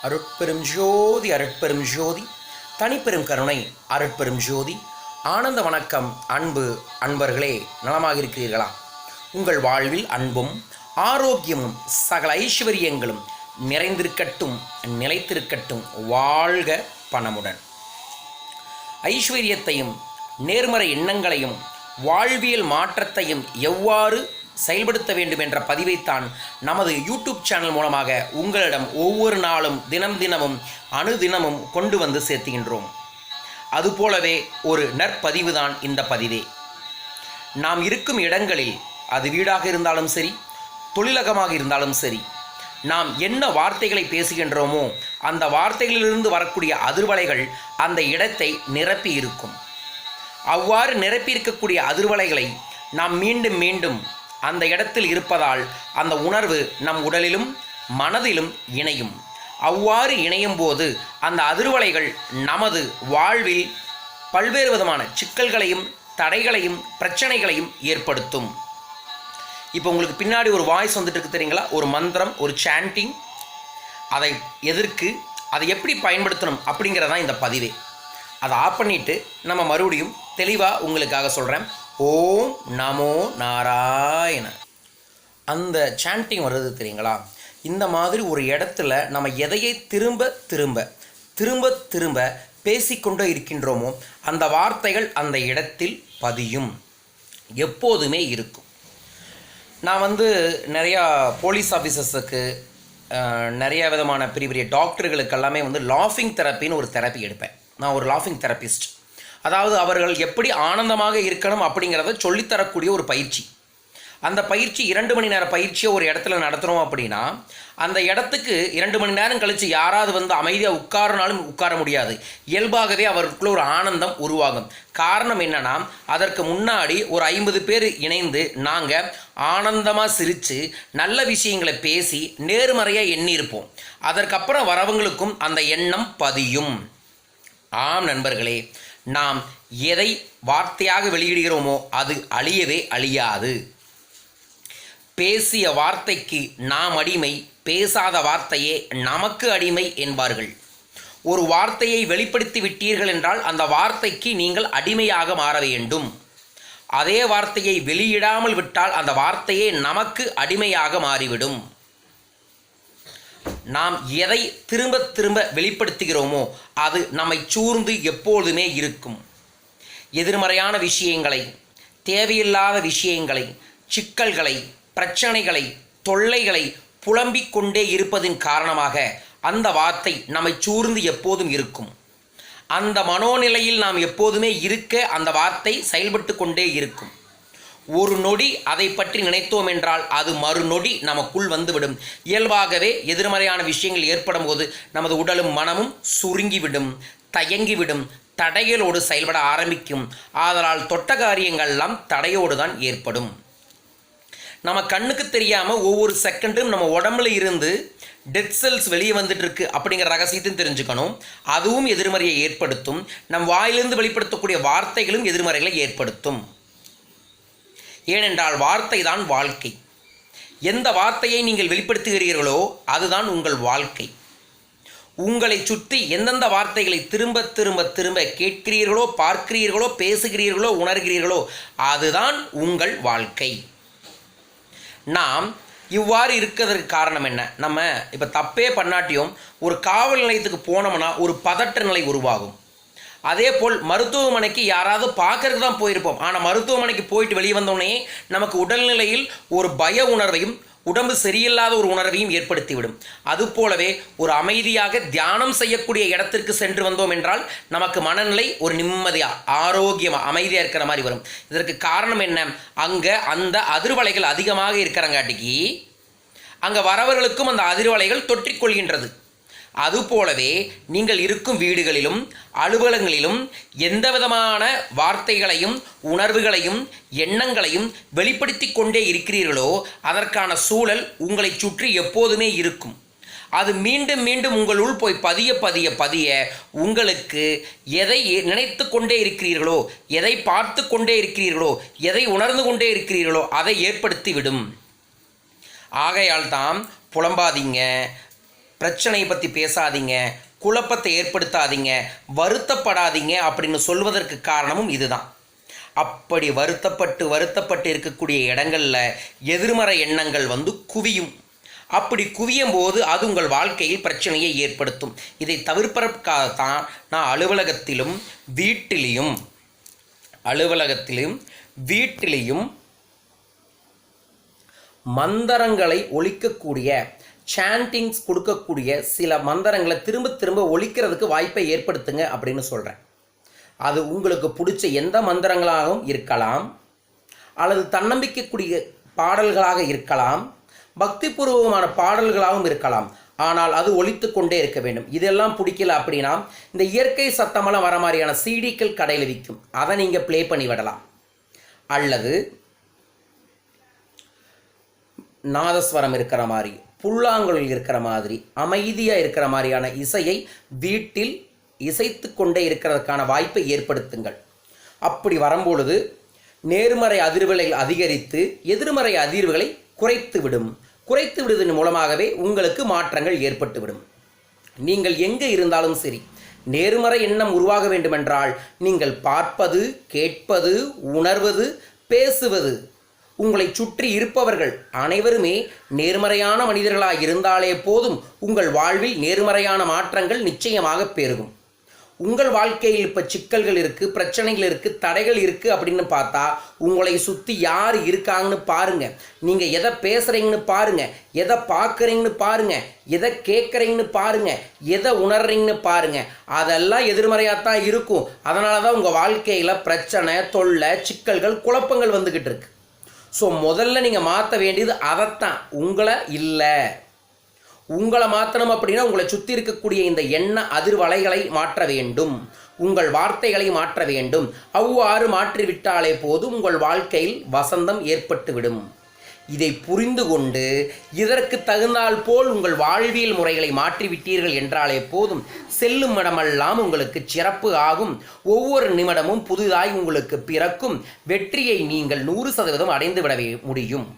அருட்பெரும் ஜோதி அருட்பெரும் ஜோதி தனிப்பெரும் கருணை அருட்பெரும் ஜோதி ஆனந்த வணக்கம். அன்பர்களே, நலமாக இருக்கிறீர்களா? உங்கள் வாழ்வில் அன்பும் ஆரோக்கியமும் சகல ஐஸ்வர்யங்களும் நிறைந்திருக்கட்டும், நிலைத்திருக்கட்டும். வாழ்க பணமுடன். ஐஸ்வர்யத்தையும் நேர்மறை எண்ணங்களையும் வாழ்வியல் மாற்றத்தையும் எவ்வாறு செயல்படுத்த வேண்டும் என்ற பதிவைத்தான் நமது யூடியூப் சேனல் மூலமாக உங்களிடம் ஒவ்வொரு நாளும் தினமும் அணுதினமும் கொண்டு வந்து சேர்த்துகின்றோம். அதுபோலவே ஒரு நற்பதிவு தான் இந்த பதிவே. நாம் இருக்கும் இடங்களில், அது வீடாக இருந்தாலும் சரி, தொழிலகமாக இருந்தாலும் சரி, நாம் என்ன வார்த்தைகளை பேசுகின்றோமோ அந்த வார்த்தைகளிலிருந்து வரக்கூடிய அதிர்வலைகள் அந்த இடத்தை நிரப்பி இருக்கும். அவ்வாறு நிரப்பி இருக்கக்கூடிய அதிர்வலைகளை நாம் மீண்டும் மீண்டும் அந்த இடத்தில் இருப்பதால் அந்த உணர்வு நம் உடலிலும் மனதிலும் இணையும். அவ்வாறு இணையும் போது அந்த அதிர்வலைகள் நமது வாழ்வில் பல்வேறு விதமான சிக்கல்களையும் தடைகளையும் பிரச்சனைகளையும் ஏற்படுத்தும். இப்போ உங்களுக்கு பின்னாடி ஒரு வாய்ஸ் வந்துட்டு இருக்கு தெரியுங்களா? ஒரு மந்திரம், ஒரு சாண்டிங். அதை அதை எப்படி பயன்படுத்தணும் அப்படிங்கிறதான் இந்த பதிவே. அதை ஆஃப் பண்ணிவிட்டு நம்ம மறுபடியும் தெளிவாக உங்களுக்காக சொல்கிறேன். ஓம் நமோ நாராயண. அந்த சாண்டிங் வருது தெரியுங்களா? இந்த மாதிரி ஒரு இடத்துல நம்ம எதையை திரும்ப திரும்ப பேசிக்கொண்டே இருக்கின்றோமோ அந்த வார்த்தைகள் அந்த இடத்தில் பதியும், எப்போதுமே இருக்கும். நான் நிறையா போலீஸ் ஆஃபீஸர்ஸுக்கு, நிறைய விதமான பெரிய டாக்டர்களுக்கு எல்லாமே லாஃபிங் தெரப்பின்னு ஒரு தெரப்பி எடுப்பேன். நான் ஒரு லாஃபிங் தெரப்பிஸ்ட். அதாவது அவர்கள் எப்படி ஆனந்தமாக இருக்கணும் அப்படிங்கிறத சொல்லித்தரக்கூடிய ஒரு பயிற்சி. அந்த பயிற்சி 2 மணி நேர பயிற்சியை ஒரு இடத்துல நடத்துகிறோம் அப்படின்னா அந்த இடத்துக்கு 2 மணி நேரம் கழித்து யாராவது அமைதியாக உட்காரனாலும் உட்கார முடியாது. இயல்பாகவே அவருக்குள்ள ஒரு ஆனந்தம் உருவாகும். காரணம் என்னன்னா, அதற்கு முன்னாடி ஒரு 50 பேர் இணைந்து நாங்கள் ஆனந்தமாக சிரித்து நல்ல விஷயங்களை பேசி நேர்மறையாக எண்ணியிருப்போம். அதற்கப்புறம் வரவங்களுக்கும் அந்த எண்ணம் பதியும். ஆம் நண்பர்களே, நாம் எதை வார்த்தையாக வெளியிடுகிறோமோ அது அழியவே அழியாது. பேசிய வார்த்தைக்கு நாம் அடிமை, பேசாத வார்த்தையே நமக்கு அடிமை என்பார்கள். ஒரு வார்த்தையை வெளிப்படுத்தி விட்டீர்கள் என்றால் அந்த வார்த்தைக்கு நீங்கள் அடிமையாக மாற வேண்டும். அதே வார்த்தையை வெளியிடாமல் விட்டால் அந்த வார்த்தையே நமக்கு அடிமையாக மாறிவிடும். நாம் எதை திரும்ப வெளிப்படுத்துகிறோமோ அது நம்மை சூழ்ந்து எப்பொழுதுமே இருக்கும். எதிர்மறையான விஷயங்களை, தேவையில்லாத விஷயங்களை, சிக்கல்களை, பிரச்சனைகளை, தொல்லைகளை புலம்பிக் கொண்டே இருப்பதின் காரணமாக அந்த வார்த்தை நம்மை சூழ்ந்து எப்போதும் இருக்கும். அந்த மனோநிலையில் நாம் எப்போதுமே இருக்க அந்த வார்த்தை செயல்பட்டு கொண்டே இருக்கும். ஒரு நொடி அதை பற்றி நினைத்தோம் என்றால் அது மறுநொடி நமக்குள் வந்துவிடும். இயல்பாகவே எதிர்மறையான விஷயங்கள் ஏற்படும் போது நமது உடலும் மனமும் சுருங்கிவிடும், தயங்கிவிடும், தடைகளோடு செயல்பட ஆரம்பிக்கும். ஆதலால் தொட்ட காரியங்கள்லாம் தடையோடு தான் ஏற்படும். நம்ம கண்ணுக்கு தெரியாமல் ஒவ்வொரு செகண்டும் நம்ம உடம்புல இருந்து டெட் செல்ஸ் வெளியே வந்துட்டு இருக்கு அப்படிங்கிற ரகசியத்தையும் தெரிஞ்சுக்கணும். அதுவும் எதிர்மறையை ஏற்படுத்தும். நம் வாயிலிருந்து வெளிப்படுத்தக்கூடிய வார்த்தைகளும் எதிர்மறைகளை ஏற்படுத்தும். ஏனென்றால் வார்த்தை தான் வாழ்க்கை. எந்த வார்த்தையை நீங்கள் வெளிப்படுத்துகிறீர்களோ அதுதான் உங்கள் வாழ்க்கை. உங்களை சுற்றி எந்தெந்த வார்த்தைகளை திரும்ப கேட்கிறீர்களோ, பார்க்கிறீர்களோ, பேசுகிறீர்களோ, உணர்கிறீர்களோ அதுதான் உங்கள் வாழ்க்கை. நாம் இவ்வாறு இருக்கிறதுக்கு காரணம் என்ன? நம்ம இப்போ தப்பே பண்ணாட்டியும் ஒரு காவல் நிலையத்துக்கு போனோம்னா ஒரு பதற்ற நிலை உருவாகும். அதே போல் மருத்துவமனைக்கு யாராவது பார்க்கறதுக்கு தான் போயிருப்போம். ஆனால் மருத்துவமனைக்கு போயிட்டு வெளியே வந்தோடனே நமக்கு உடல்நிலையில் ஒரு பய உணர்வையும் உடம்பு சரியில்லாத ஒரு உணர்வையும் ஏற்படுத்திவிடும். அதுபோலவே ஒரு அமைதியாக தியானம் செய்யக்கூடிய இடத்திற்கு சென்று வந்தோம் என்றால் நமக்கு மனநிலை ஒரு நிம்மதியாக, ஆரோக்கியமாக, அமைதியாக இருக்கிற மாதிரி வரும். இதற்கு காரணம் என்ன? அங்கே அந்த அதிர்வலைகள் அதிகமாக இருக்கிறங்காட்டிக்கு அங்கே வரவர்களுக்கும் அந்த அதிர்வலைகள் தொற்றிக்கொள்கின்றது. அதுபோலவே நீங்கள் இருக்கும் வீடுகளிலும் அலுவலகங்களிலும் எந்த விதமான வார்த்தைகளையும் உணர்வுகளையும் எண்ணங்களையும் வெளிப்படுத்தி கொண்டே இருக்கிறீர்களோ அதற்கான சூழல் உங்களை சுற்றி எப்போதுமே இருக்கும். அது மீண்டும் உங்களுள் போய் பதிய உங்களுக்கு எதை நினைத்து கொண்டே இருக்கிறீர்களோ, எதை பார்த்து கொண்டே இருக்கிறீர்களோ, எதை உணர்ந்து கொண்டே இருக்கிறீர்களோ அதை ஏற்படுத்திவிடும். ஆகையால் தான் புலம்பாதீங்க, பிரச்சனையை பற்றி பேசாதீங்க, குழப்பத்தை ஏற்படுத்தாதீங்க, வருத்தப்படாதீங்க அப்படின்னு சொல்வதற்கு காரணமும் இதுதான். அப்படி வருத்தப்பட்டு இருக்கக்கூடிய இடங்களில் எதிர்மறை எண்ணங்கள் வந்து அப்படி குவியும் போது அது உங்கள் வாழ்க்கையில் பிரச்சனையை ஏற்படுத்தும். இதை தவிர்ப்பதற்காகத்தான் நான் அலுவலகத்திலும் வீட்டிலையும் மந்திரங்களை ஒலிக்கக்கூடிய சாண்டிங்ஸ் கொடுக்கக்கூடிய சில மந்திரங்களை திரும்ப திரும்ப ஒலிக்கிறதுக்கு வாய்ப்பை ஏற்படுத்துங்க அப்படின்னு சொல்கிறேன். அது உங்களுக்கு பிடிச்ச எந்த மந்திரங்களாகவும் இருக்கலாம், அல்லது தன்னம்பிக்கைக்கூடிய பாடல்களாக இருக்கலாம், பக்திபூர்வமான பாடல்களாகவும் இருக்கலாம். ஆனால் அது ஒலித்து கொண்டே இருக்க வேண்டும். இதெல்லாம் பிடிக்கல அப்படின்னா இந்த இயற்கை சத்தமெல்லாம் வர மாதிரியான சிடிக்கள் கடையில் விற்கும், அதை நீங்கள் ப்ளே பண்ணி விடலாம். அல்லது நாதஸ்வரம் இருக்கிற மாதிரி, புல்லாங்குழல் இருக்கிற மாதிரி, அமைதியாக இருக்கிற மாதிரியான இசையை வீட்டில் இசைத்து கொண்டே இருக்கிறதுக்கான வாய்ப்பை ஏற்படுத்துங்கள். அப்படி வரும்பொழுது நேர்மறை அதிர்வுகளை அதிகரித்து எதிர்மறை அதிர்வுகளை குறைத்து விடுவதன் மூலமாகவே உங்களுக்கு மாற்றங்கள் ஏற்பட்டுவிடும். நீங்கள் எங்கே இருந்தாலும் சரி, நேர்மறை எண்ணம் உருவாக வேண்டுமென்றால் நீங்கள் பார்ப்பது, கேட்பது, உணர்வது, பேசுவது, உங்களை சுற்றி இருப்பவர்கள் அனைவருமே நேர்மறையான மனிதர்களாக இருந்தாலே போதும். உங்கள் வாழ்வில் நேர்மறையான மாற்றங்கள் நிச்சயமாக பெருகும். உங்கள் வாழ்க்கையில் இப்போ சிக்கல்கள் இருக்குது, பிரச்சனைகள் இருக்குது, தடைகள் இருக்குது அப்படின்னு பார்த்தா உங்களை சுற்றி யார் இருக்காங்கன்னு பாருங்கள். நீங்கள் எதை பேசுகிறீங்கன்னு பாருங்கள், எதை பார்க்குறீங்கன்னு பாருங்கள், எதை கேட்குறீங்கன்னு பாருங்கள், எதை உணர்றீங்கன்னு பாருங்கள். அதெல்லாம் எதிர்மறையாக தான் இருக்கும். அதனால தான் உங்கள் வாழ்க்கையில் பிரச்சனை, தொல்லை, சிக்கல்கள், குழப்பங்கள் வந்துக்கிட்டு இருக்கு. ஸோ முதல்ல நீங்கள் மாற்ற வேண்டியது அதைத்தான், உங்களை மாற்றணும். அப்படின்னா உங்களை சுற்றி இருக்கக்கூடிய இந்த எண்ண அதிர்வலைகளை மாற்ற வேண்டும், உங்கள் வார்த்தைகளை மாற்ற வேண்டும். அவ்வாறு மாற்றிவிட்டாலே போதும் உங்கள் வாழ்க்கையில் வசந்தம் ஏற்பட்டுவிடும். இதை புரிந்து கொண்டு இதற்கு தகுந்தால் போல் உங்கள் வாழ்வியல் முறைகளை மாற்றிவிட்டீர்கள் என்றாலே போதும், செல்லும் இடமெல்லாம் உங்களுக்கு சிறப்பு ஆகும். ஒவ்வொரு நிமிடமும் புதிதாய் உங்களுக்கு பிறக்கும். வெற்றியை நீங்கள் 100% அடைந்து விட முடியும்.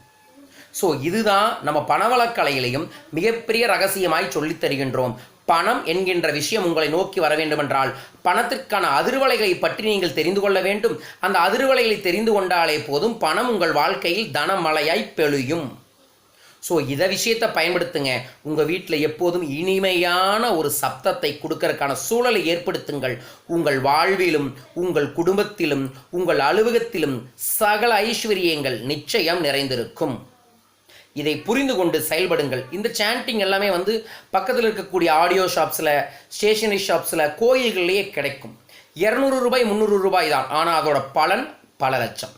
ஸோ இதுதான் நம்ம பணவளக்கலையிலையும் மிகப்பெரிய ரகசியமாய் சொல்லித் தருகின்றோம். பணம் என்கின்ற விஷயம் உங்களை நோக்கி வர வேண்டுமென்றால் பணத்திற்கான அதிர்வலைகளை பற்றி நீங்கள் தெரிந்து கொள்ள வேண்டும். அந்த அதிர்வலைகளை தெரிந்து கொண்டாலே போதும் பணம் உங்கள் வாழ்க்கையில் தனமழையாய் பெழியும். ஸோ இதை விஷயத்தை பயன்படுத்துங்க. உங்கள் வீட்டில் எப்போதும் இனிமையான ஒரு சப்தத்தை கொடுக்கறதுக்கான சூழலை ஏற்படுத்துங்கள். உங்கள் வாழ்விலும், உங்கள் குடும்பத்திலும், உங்கள் அலுவலகத்திலும் சகல ஐஸ்வர்யங்கள் நிச்சயம் நிறைந்திருக்கும். இதை புரிந்து கொண்டு செயல்படுங்கள். இந்த சாண்டிங் எல்லாமே வந்து பக்கத்தில் இருக்கக்கூடிய ஆடியோ ஷாப்ஸில், ஸ்டேஷனரி ஷாப்ஸில், கோயில்கள்லேயே கிடைக்கும். 200 ரூபாய் 300 ரூபாய் தான், ஆனால் அதோட பலன் பல லட்சம்.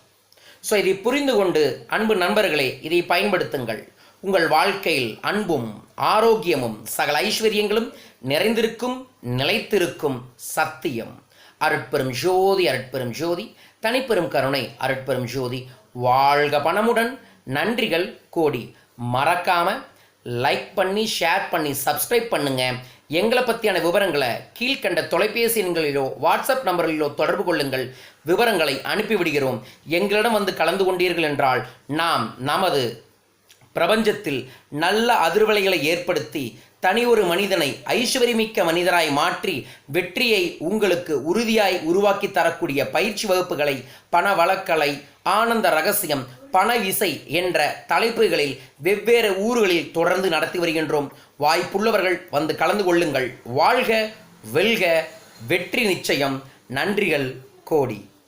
ஸோ இதை புரிந்து கொண்டு அன்பு நண்பர்களே இதை பயன்படுத்துங்கள். உங்கள் வாழ்க்கையில் அன்பும் ஆரோக்கியமும் சகல ஐஸ்வர்யங்களும் நிறைந்திருக்கும், நிலைத்திருக்கும். சத்தியம். அருட்பெரும் ஜோதி, அருட்பெரும் ஜோதி, தனிப்பெரும் கருணை, அருட்பெரும் ஜோதி. வாழ்க பணமுடன். நன்றிகள் கோடி. மறக்காம லைக் பண்ணி, ஷேர் பண்ணி, சப்ஸ்கிரைப் பண்ணுங்க. எங்களை பற்றியான விவரங்களை கீழ்கண்ட தொலைபேசி எண்களிலோ வாட்ஸ்அப் நம்பர்களிலோ தொடர்பு கொள்ளுங்கள். விவரங்களை அனுப்பிவிடுகிறோம். எங்களிடம் வந்து கலந்து கொண்டீர்கள் என்றால் நாம் நமது பிரபஞ்சத்தில் நல்ல அதிர்வலைகளை ஏற்படுத்தி தனி ஒரு மனிதனை ஐஸ்வர்யமிக்க மனிதராய் மாற்றி வெற்றியை உங்களுக்கு உறுதியாய் உருவாக்கி தரக்கூடிய பயிற்சி வகுப்புகளை, பண வழக்கலை, ஆனந்த ரகசியம், பண இசை என்ற தலைப்புகளில் வெவ்வேறு ஊர்களில் தொடர்ந்து நடத்தி வருகின்றோம். வாய்ப்புள்ளவர்கள் வந்து கலந்து கொள்ளுங்கள். வாழ்க, வெல்க, வெற்றி நிச்சயம். நன்றிகள் கோடி.